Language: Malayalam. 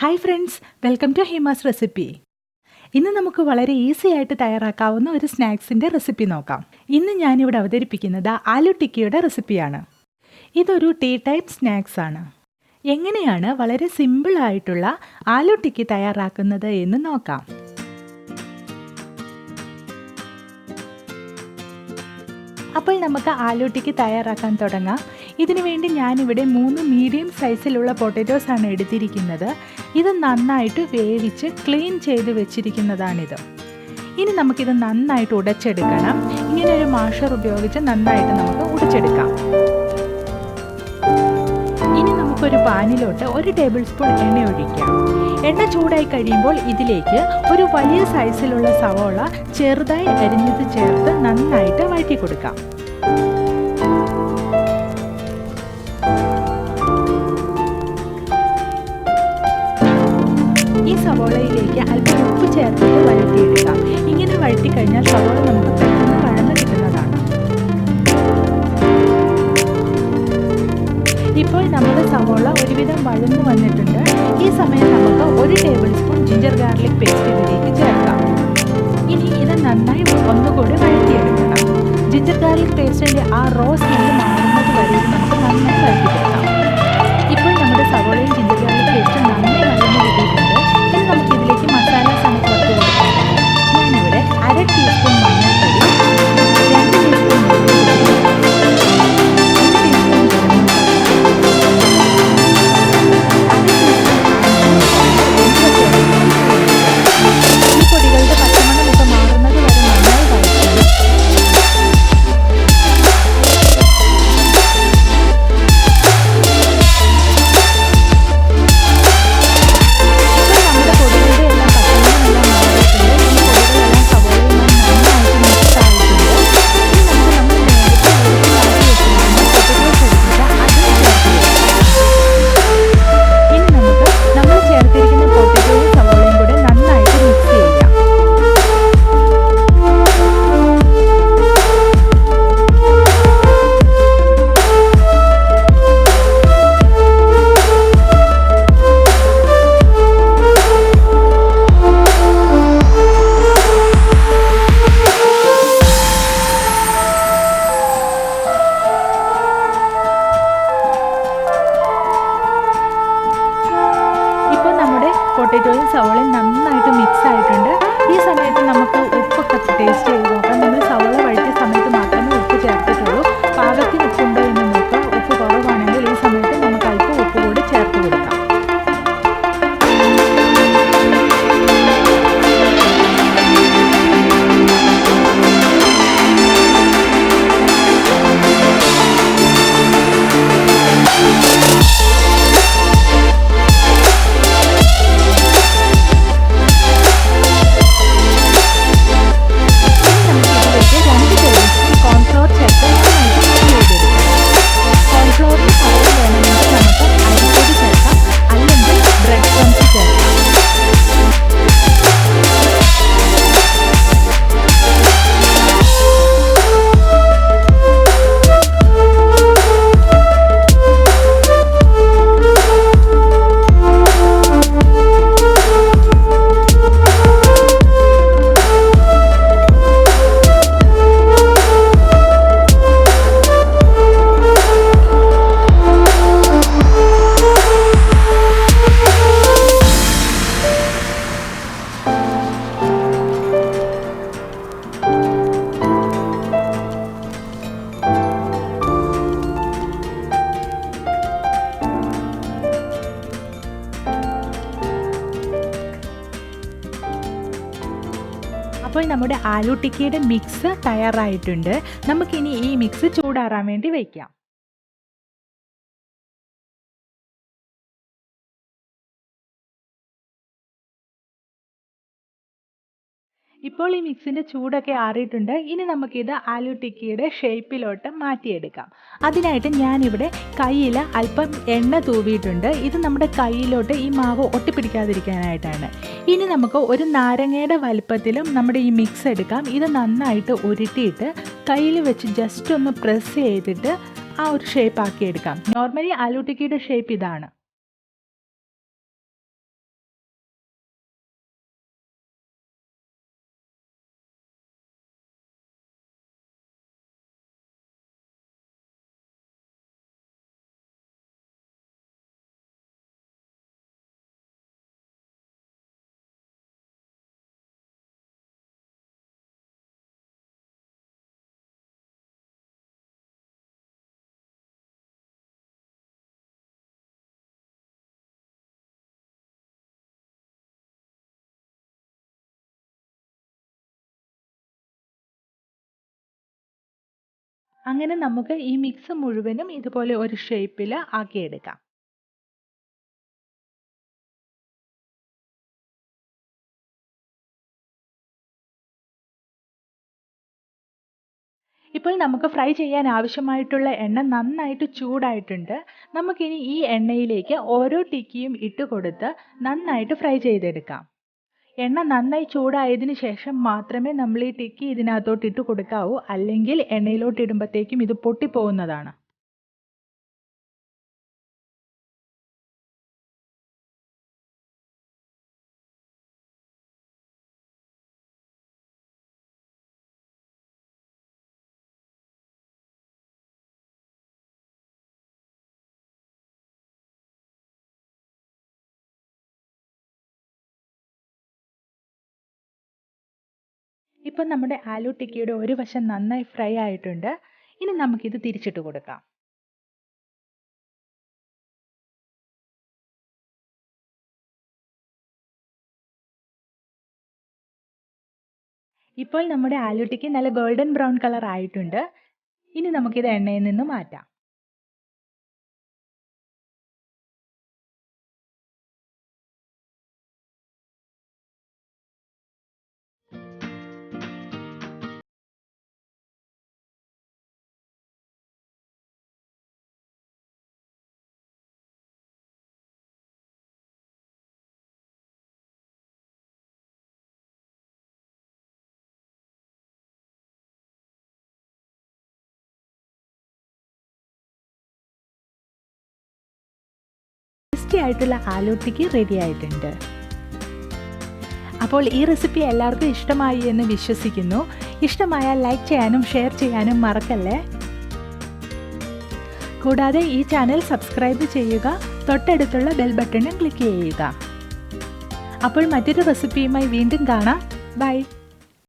Hi friends, welcome to Hima's recipe. ഇന്ന് നമുക്ക് വളരെ ഈസി ആയിട്ട് തയ്യാറാക്കാവുന്ന ഒരു സ്നാക്സിൻ്റെ റെസിപ്പി നോക്കാം. ഇന്ന് ഞാനിവിടെ അവതരിപ്പിക്കുന്നത് ആലു ടിക്കിയുടെ റെസിപ്പിയാണ്. ഇതൊരു ടീ ടൈപ്പ് സ്നാക്സ് ആണ്. എങ്ങനെയാണ് വളരെ സിമ്പിളായിട്ടുള്ള ആലു ടിക്കി തയ്യാറാക്കുന്നത് എന്ന് നോക്കാം. അപ്പോൾ നമുക്ക് ആലു ടിക്കി തയ്യാറാക്കാൻ തുടങ്ങാം. ഇതിനു വേണ്ടി ഞാനിവിടെ 3 മീഡിയം സൈസിലുള്ള പൊട്ടറ്റോസ് ആണ് എടുത്തിരിക്കുന്നത്. ഇത് നന്നായിട്ട് വേവിച്ച് ക്ലീൻ ചെയ്ത് വെച്ചിരിക്കുന്നതാണിത്. ഇനി നമുക്കിത് നന്നായിട്ട് ഉടച്ചെടുക്കണം. ഇങ്ങനെ ഒരു മാഷർ ഉപയോഗിച്ച് നന്നായിട്ട് നമുക്ക് ഉടച്ചെടുക്കാം. ഇനി നമുക്കൊരു പാനിലോട്ട് 1 ടേബിൾ സ്പൂൺ എണ്ണ ഒഴിക്കാം. എണ്ണ ചൂടായി കഴിയുമ്പോൾ ഇതിലേക്ക് ഒരു വലിയ സൈസിലുള്ള സവോള ചെറുതായി അരിഞ്ഞത് ചേർത്ത് നന്നായിട്ട് വഴറ്റി കൊടുക്കാം. ഈ സവോളയിലേക്ക് അല്പം ഉപ്പ് ചേർത്തിട്ട് വഴറ്റിയെടുക്കാം. ഇങ്ങനെ വഴറ്റി കഴിഞ്ഞാൽ സവോള നമുക്ക് പെട്ടെന്ന് വഴന്ന് കിട്ടുന്നതാണ്. ഇപ്പോൾ നമ്മുടെ സവോള ഒരുവിധം വഴന്നു വന്നിട്ടുണ്ട്. ഈ സമയം നമുക്ക് 1 table spoon ginger garlic paste ഇതിലേക്ക് ചേർക്കാം. ഇനി ഇത് നന്നായി ഒന്നുകൂടി വഴറ്റിയെടുക്കണം. ജിഞ്ചർ ഗാർലിക് പേസ്റ്റിൻ്റെ ആ റോ സ്മെല്ല് മാറുന്നത് വരെ നമുക്ക് നന്നായി വഴറ്റിയെടുക്കാം. ഇപ്പോൾ നമ്മുടെ സവോളയും ജിഞ്ചർ ഗാർലിക് പേസ്റ്റും നന്നായി വഴന്നു കിട്ടിയിട്ടുണ്ട്. ഇനി നമുക്ക് ഇതിലേക്ക് മസാലാസ് ആണ് ചേർത്ത് കൊടുക്കുന്നത്. ഞാനിവിടെ 1/2 ടീസ്പൂൺ മഞ്ഞൾപ്പൊടി, 2 ടീസ്പൂൺ ഈ പൊടികളുടെ പച്ചമണമൊക്കെ മാറുന്നത് വരെ നന്നായി വഴറ്റുക. പൊട്ടറ്റോയും സവോളയും നന്നായിട്ട് മിക്സ് ആയിട്ടുണ്ട്. ഈ സമയത്ത് നമുക്ക് ഉപ്പൊക്കെ ടേസ്റ്റ് ചെയ്ത് നോക്കാം. നമ്മൾ സവോള വഴറ്റിയ സമയത്ത് മാത്രമേ ഉപ്പ് ചേർത്തിട്ടുള്ളൂ. പാകത്തിന് ഉപ്പുണ്ടോ എന്ന് നോക്കാം. ഉപ്പ് കുറവാണെങ്കിൽ ഈ സമയത്ത് നമുക്ക് അല്പം ഉപ്പ് കൂടി ചേർത്ത് കൊടുക്കാം. അപ്പോൾ നമ്മുടെ ആലു ടിക്കിയുടെ മിക്സ് തയ്യാറായിട്ടുണ്ട്. നമുക്കിനി ഈ മിക്സ് ചൂടാറാൻ വേണ്ടി വയ്ക്കാം. ഇപ്പോൾ ഈ മിക്സിൻ്റെ ചൂടൊക്കെ ആറിയിട്ടുണ്ട്. ഇനി നമുക്കിത് ആലു ടിക്കിയുടെ ഷേപ്പിലോട്ട് മാറ്റിയെടുക്കാം. അതിനായിട്ട് ഞാനിവിടെ കയ്യിൽ അല്പം എണ്ണ തൂവിയിട്ടുണ്ട്. ഇത് നമ്മുടെ കയ്യിലോട്ട് ഈ മാവ് ഒട്ടിപ്പിടിക്കാതിരിക്കാനായിട്ടാണ്. ഇനി നമുക്ക് ഒരു നാരങ്ങയുടെ വലുപ്പത്തിലും നമ്മുടെ ഈ മിക്സ് എടുക്കാം. ഇത് നന്നായിട്ട് ഉരുട്ടിയിട്ട് കയ്യിൽ വെച്ച് ജസ്റ്റ് ഒന്ന് പ്രസ് ചെയ്തിട്ട് ആ ഒരു ഷേപ്പ് ആക്കി എടുക്കാം. നോർമലി ആലു ടിക്കിയുടെ ഷേപ്പ് ഇതാണ്. അങ്ങനെ നമുക്ക് ഈ മിക്സ് മുഴുവനും ഇതുപോലെ ഒരു ഷേപ്പിൽ ആക്കിയെടുക്കാം. ഇപ്പോൾ നമുക്ക് ഫ്രൈ ചെയ്യാൻ ആവശ്യമായിട്ടുള്ള എണ്ണ നന്നായിട്ട് ചൂടായിട്ടുണ്ട്. നമുക്കിനി ഈ എണ്ണയിലേക്ക് ഓരോ ടിക്കിയും ഇട്ട് കൊടുത്ത് നന്നായിട്ട് ഫ്രൈ ചെയ്തെടുക്കാം. എണ്ണ നന്നായി ചൂടായതിന് ശേഷം മാത്രമേ നമ്മൾ ഈ ടിക്കി ഇതിനകത്തോട്ട് ഇട്ട് കൊടുക്കാവൂ, അല്ലെങ്കിൽ എണ്ണയിലോട്ട് ഇടുമ്പോഴത്തേക്കും ഇത് പൊട്ടിപ്പോകുന്നതാണ്. ഇപ്പം നമ്മുടെ ആലു ടിക്കിയുടെ ഒരു വശം നന്നായി ഫ്രൈ ആയിട്ടുണ്ട്. ഇനി നമുക്കിത് തിരിച്ചിട്ട് കൊടുക്കാം. ഇപ്പോൾ നമ്മുടെ ആലു ടിക്കി നല്ല ഗോൾഡൻ ബ്രൗൺ കളർ ആയിട്ടുണ്ട്. ഇനി നമുക്കിത് എണ്ണയിൽ നിന്ന് മാറ്റാം. ടേസ്റ്റി ആയിട്ടുള്ള ആലു ടിക്കി റെഡി ആയിട്ടുണ്ട്. അപ്പോൾ ഈ റെസിപ്പി എല്ലാവർക്കും ഇഷ്ടമായി എന്ന് വിശ്വസിക്കുന്നു. ഇഷ്ടമായാൽ ലൈക്ക് ചെയ്യാനും ഷെയർ ചെയ്യാനും മറക്കല്ലേ. കൂടാതെ ഈ ചാനൽ സബ്സ്ക്രൈബ് ചെയ്യുക, തൊട്ടടുത്തുള്ള ബെൽ ബട്ടണും ക്ലിക്ക് ചെയ്യുക. അപ്പോൾ മറ്റൊരു റെസിപ്പിയുമായി വീണ്ടും കാണാം. ബൈ.